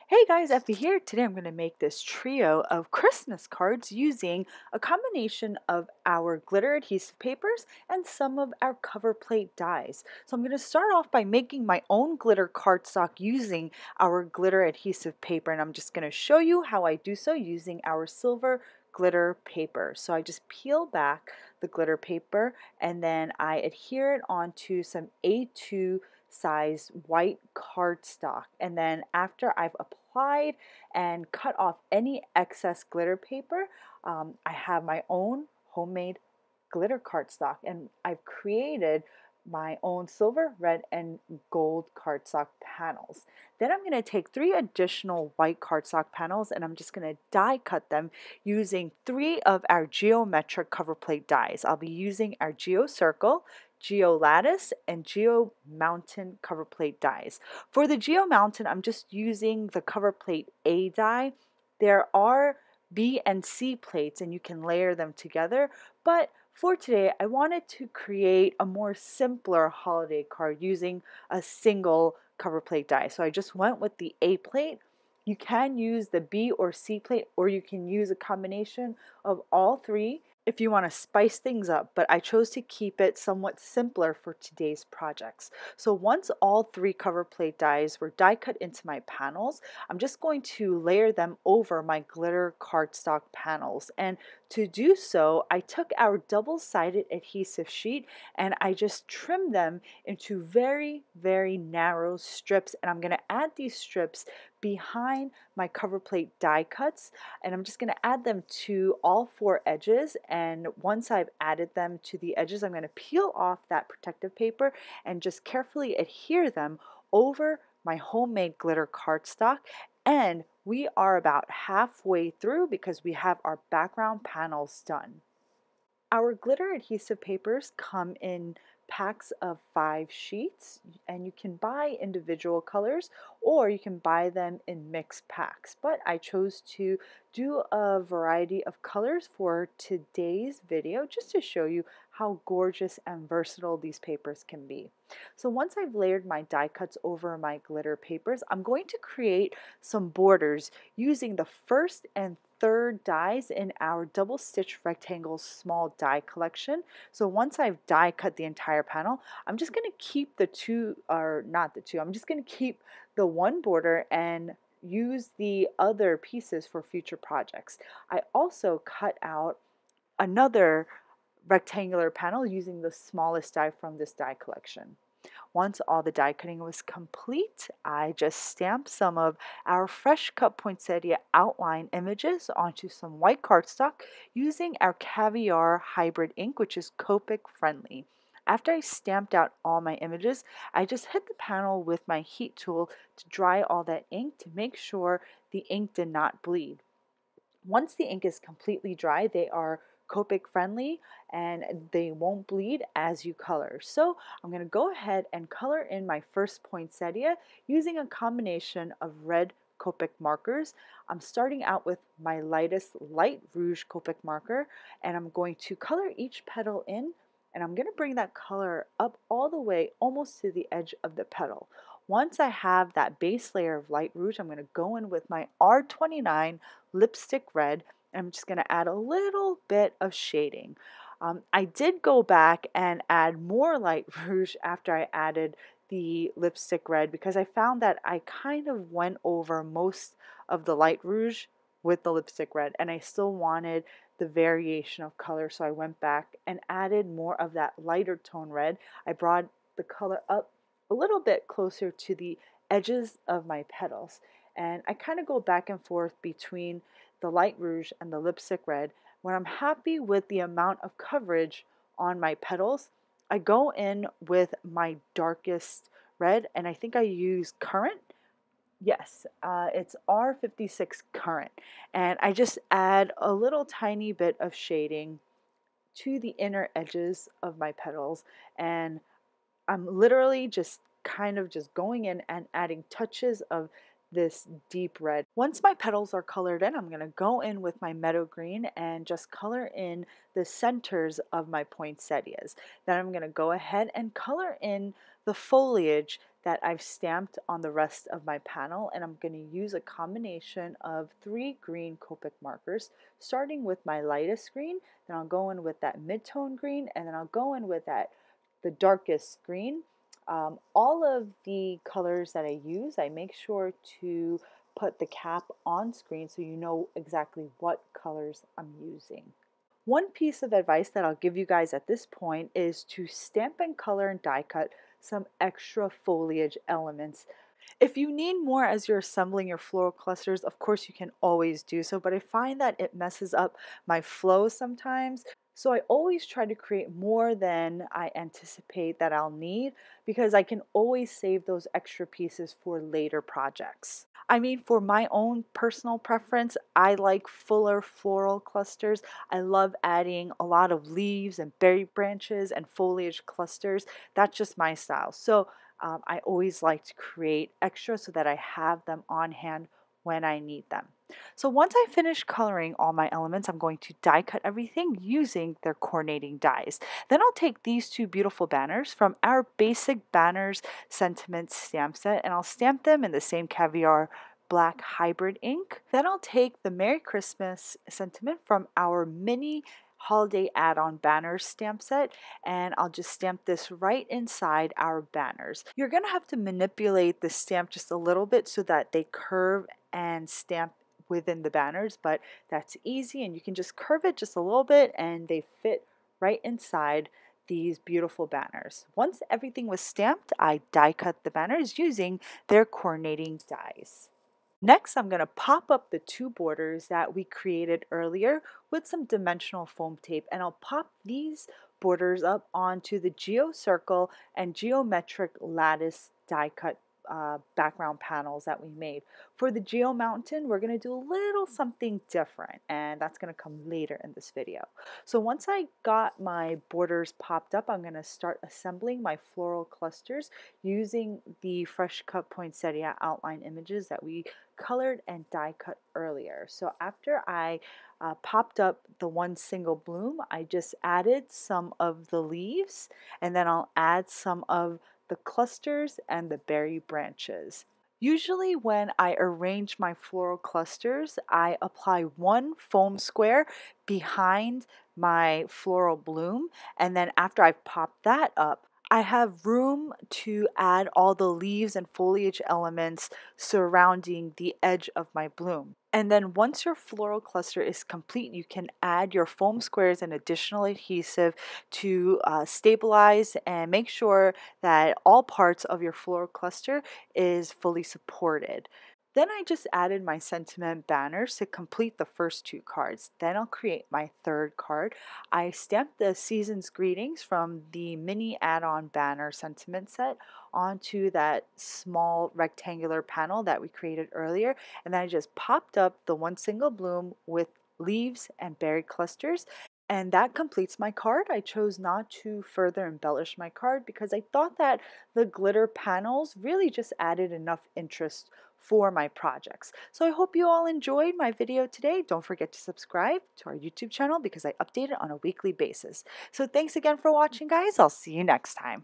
Hey guys, Effie here. Today I'm going to make this trio of Christmas cards using a combination of our glitter adhesive papers and some of our cover plate dies. So I'm going to start off by making my own glitter cardstock using our glitter adhesive paper, and I'm just going to show you how I do so using our silver glitter paper. So I just peel back the glitter paper and then I adhere it onto some A2 size white cardstock, and then after I've applied and cut off any excess glitter paper, I have my own homemade glitter cardstock, and I've created my own silver, red, and gold cardstock panels. Then I'm going to take 3 additional white cardstock panels and I'm just going to die cut them using 3 of our geometric cover plate dies. I'll be using our Geo Circle, Geo Lattice, and Geo Mountain cover plate dies. For the Geo Mountain, I'm just using the cover plate A die. There are B and C plates and you can layer them together, but for today I wanted to create a more simpler holiday card using a single cover plate die. So I just went with the A plate. You can use the B or C plate, or you can use a combination of all 3 if you want to spice things up, but I chose to keep it somewhat simpler for today's projects. So once all 3 cover plate dies were die cut into my panels, I'm just going to layer them over my glitter cardstock panels. And to do so, I took our double-sided adhesive sheet and I just trimmed them into very, very narrow strips, and I'm going to add these strips behind my cover plate die cuts, and I'm just going to add them to all 4 edges. And once I've added them to the edges, I'm going to peel off that protective paper and just carefully adhere them over my homemade glitter cardstock. And we are about halfway through because we have our background panels done. Our glitter adhesive papers come in packs of 5 sheets, and you can buy individual colors or you can buy them in mixed packs, but I chose to do a variety of colors for today's video just to show you how gorgeous and versatile these papers can be. So once I've layered my die cuts over my glitter papers, I'm going to create some borders using the first and third dies in our double stitch rectangle small die collection. So once I've die cut the entire panel, I'm just going to keep I'm just going to keep the one border and use the other pieces for future projects. I also cut out another rectangular panel using the smallest die from this die collection. Once all the die cutting was complete, I just stamped some of our fresh cut poinsettia outline images onto some white cardstock using our Caviar hybrid ink, which is Copic friendly. After I stamped out all my images, I just hit the panel with my heat tool to dry all that ink to make sure the ink did not bleed. Once the ink is completely dry, they are Copic friendly and they won't bleed as you color. So I'm going to go ahead and color in my first poinsettia using a combination of red Copic markers. I'm starting out with my lightest light rouge Copic marker, and I'm going to color each petal in, and I'm going to bring that color up all the way almost to the edge of the petal. Once I have that base layer of light rouge, I'm going to go in with my R29 lipstick red. I'm just going to add a little bit of shading. I did go back and add more light rouge after I added the lipstick red because I found that I kind of went over most of the light rouge with the lipstick red and I still wanted the variation of color, so I went back and added more of that lighter tone red. I brought the color up a little bit closer to the edges of my petals, and I kind of go back and forth between the light rouge and the lipstick red. When I'm happy with the amount of coverage on my petals, I go in with my darkest red, and I think I use Currant. Yes, it's R56 Currant, and I just add a little tiny bit of shading to the inner edges of my petals, and I'm literally just kind of just going in and adding touches of this deep red. Once my petals are colored in, I'm going to go in with my meadow green and just color in the centers of my poinsettias. Then I'm going to go ahead and color in the foliage that I've stamped on the rest of my panel, and I'm going to use a combination of 3 green Copic markers, starting with my lightest green, then I'll go in with that mid-tone green, and then I'll go in with the darkest green. All of the colors that I use, I make sure to put the cap on screen so you know exactly what colors I'm using. One piece of advice that I'll give you guys at this point is to stamp and color and die cut some extra foliage elements. If you need more as you're assembling your floral clusters, of course you can always do so, but I find that it messes up my flow sometimes. So I always try to create more than I anticipate that I'll need, because I can always save those extra pieces for later projects. I mean, for my own personal preference, I like fuller floral clusters. I love adding a lot of leaves and berry branches and foliage clusters. That's just my style. So I always like to create extra so that I have them on hand when I need them. So once I finish coloring all my elements, I'm going to die cut everything using their coordinating dies. Then I'll take these 2 beautiful banners from our basic banners sentiment stamp set, and I'll stamp them in the same Caviar black hybrid ink. Then I'll take the Merry Christmas sentiment from our mini holiday add-on banners stamp set, and I'll just stamp this right inside our banners. You're gonna have to manipulate the stamp just a little bit so that they curve and stamp within the banners, but that's easy, and you can just curve it just a little bit and they fit right inside these beautiful banners. Once everything was stamped, I die cut the banners using their coordinating dies. Next, I'm going to pop up the 2 borders that we created earlier with some dimensional foam tape, and I'll pop these borders up onto the GeoCircle and Geometric Lattice die cut background panels that we made. For the Geo Mountain, we're going to do a little something different, and that's going to come later in this video. So once I got my borders popped up, I'm going to start assembling my floral clusters using the fresh cut poinsettia outline images that we colored and die cut earlier. So after I popped up the one single bloom, I just added some of the leaves, and then I'll add some of the clusters and the berry branches. Usually when I arrange my floral clusters, I apply 1 foam square behind my floral bloom, and then after I've popped that up, I have room to add all the leaves and foliage elements surrounding the edge of my bloom. And then once your floral cluster is complete, you can add your foam squares and additional adhesive to stabilize and make sure that all parts of your floral cluster is fully supported. Then I just added my sentiment banners to complete the first 2 cards. Then I'll create my 3rd card. I stamped the season's greetings from the mini add-on banner sentiment set onto that small rectangular panel that we created earlier, and then I just popped up the 1 single bloom with leaves and berry clusters. And that completes my card. I chose not to further embellish my card because I thought that the glitter panels really just added enough interest for my projects. So I hope you all enjoyed my video today. Don't forget to subscribe to our YouTube channel because I update it on a weekly basis. So thanks again for watching, guys. I'll see you next time.